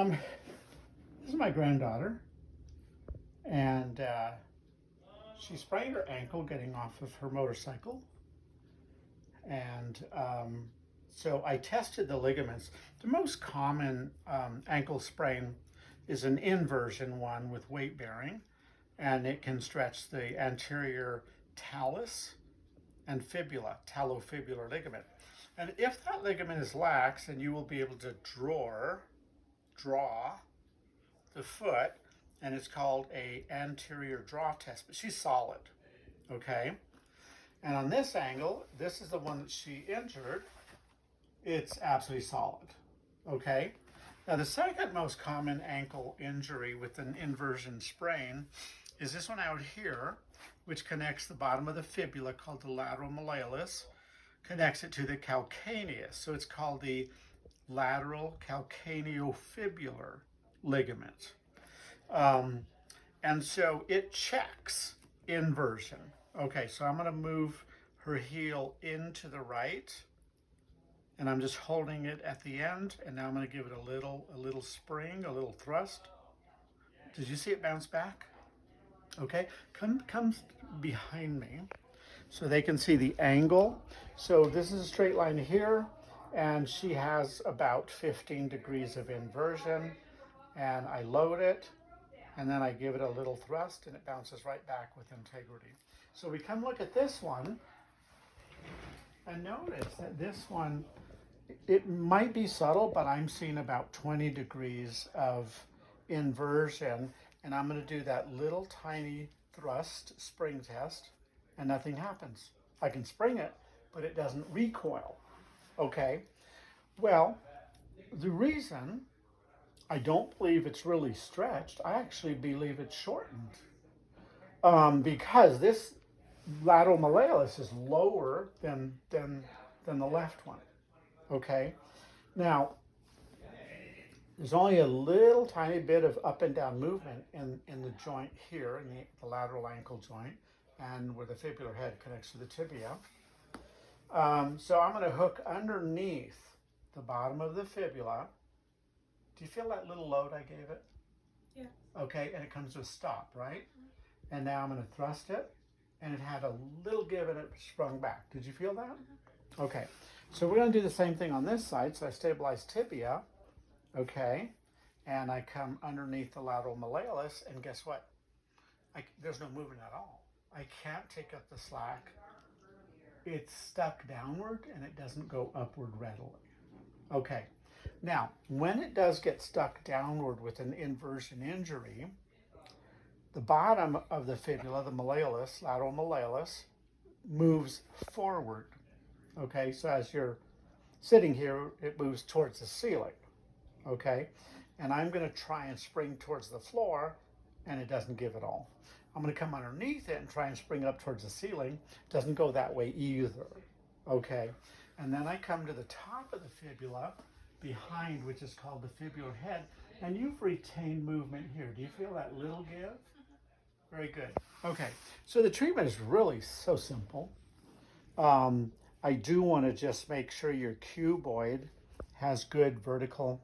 This is my granddaughter, and she sprained her ankle getting off of her motorcycle. And so I tested the ligaments. The most common ankle sprain is an inversion one with weight bearing, and it can stretch the anterior talus and fibula, talofibular ligament. And if that ligament is lax, then you will be able to draw the foot, and it's called a anterior draw test, but she's solid, okay? And on this angle, this is the one that she injured, it's absolutely solid, okay? Now the second most common ankle injury with an inversion sprain is this one out here, which connects the bottom of the fibula, called the lateral malleolus, connects it to the calcaneus. So it's called the lateral calcaneofibular ligament. And so it checks inversion. Okay, so I'm going to move her heel into the right, and I'm just holding it at the end, and now I'm going to give it a little spring, a little thrust. Did you see it bounce back? Okay, come behind me so they can see the angle. So this is a straight line here, and she has about 15 degrees of inversion, and I load it, and then I give it a little thrust, and it bounces right back with integrity. So we come look at this one, and notice that this one, it might be subtle, but I'm seeing about 20 degrees of inversion, and I'm going to do that little tiny thrust spring test, and nothing happens. I can spring it, but it doesn't recoil, okay? Well, the reason I don't believe it's really stretched, I actually believe it's shortened, because this lateral malleolus is lower than the left one, okay? Now, there's only a little tiny bit of up and down movement in the joint here, in the lateral ankle joint, and where the fibular head connects to the tibia. So I'm going to hook underneath the bottom of the fibula. Do you feel that little load I gave it? Yeah. Okay, and it comes to a stop, right? And now I'm going to thrust it, and it had a little give and it sprung back. Did you feel that? Okay, so we're going to do the same thing on this side. So I stabilize tibia, okay, and I come underneath the lateral malleolus, and guess what? There's no movement at all. I can't take up the slack. It's stuck downward, and it doesn't go upward readily. Okay, now, when it does get stuck downward with an inversion injury, the bottom of the fibula, the malleolus, lateral malleolus, moves forward. Okay, so as you're sitting here, it moves towards the ceiling. Okay, and I'm going to try and spring towards the floor, and it doesn't give it all. I'm going to come underneath it and try and spring up towards the ceiling. It doesn't go that way either. Okay, and then I come to the top of the fibula behind, which is called the fibular head, and you've retained movement here. Do you feel that little give? Very good. Okay, so the treatment is really so simple. I do want to just make sure your cuboid has good vertical,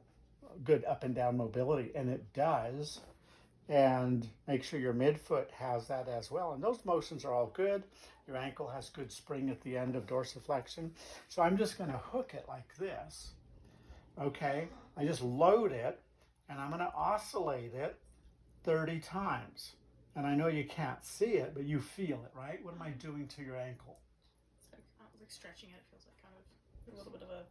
good up and down mobility, and it does. And make sure your midfoot has that as well. And those motions are all good. Your ankle has good spring at the end of dorsiflexion. So I'm just going to hook it like this. Okay, I just load it, and I'm going to oscillate it 30 times. And I know you can't see it, but you feel it, right? What am I doing to your ankle? So like stretching it, feels like kind of a little bit of a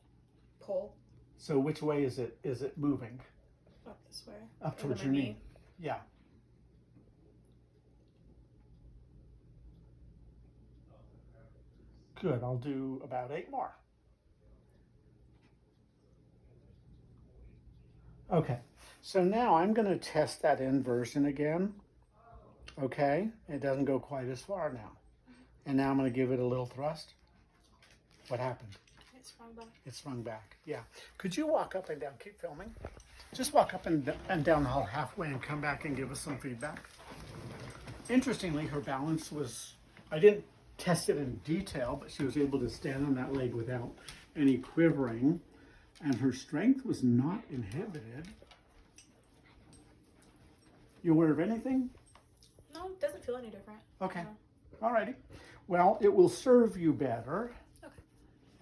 pull. So which way is it moving? Up this way. Up towards your knee. Yeah. Good, I'll do about 8 more. Okay, so now I'm going to test that inversion again. Okay, it doesn't go quite as far now. And now I'm going to give it a little thrust. What happened? It sprung back. It sprung back, yeah. Could you walk up and down? Keep filming. Just walk up and down the hall halfway and come back and give us some feedback. Interestingly, her balance was, I didn't test it in detail, but she was able to stand on that leg without any quivering. And her strength was not inhibited. You aware of anything? No, it doesn't feel any different. Okay. No. Alrighty. Well, it will serve you better. Okay.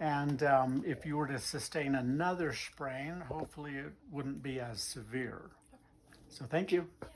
And if you were to sustain another sprain, hopefully it wouldn't be as severe. Okay. So thank you. Yeah.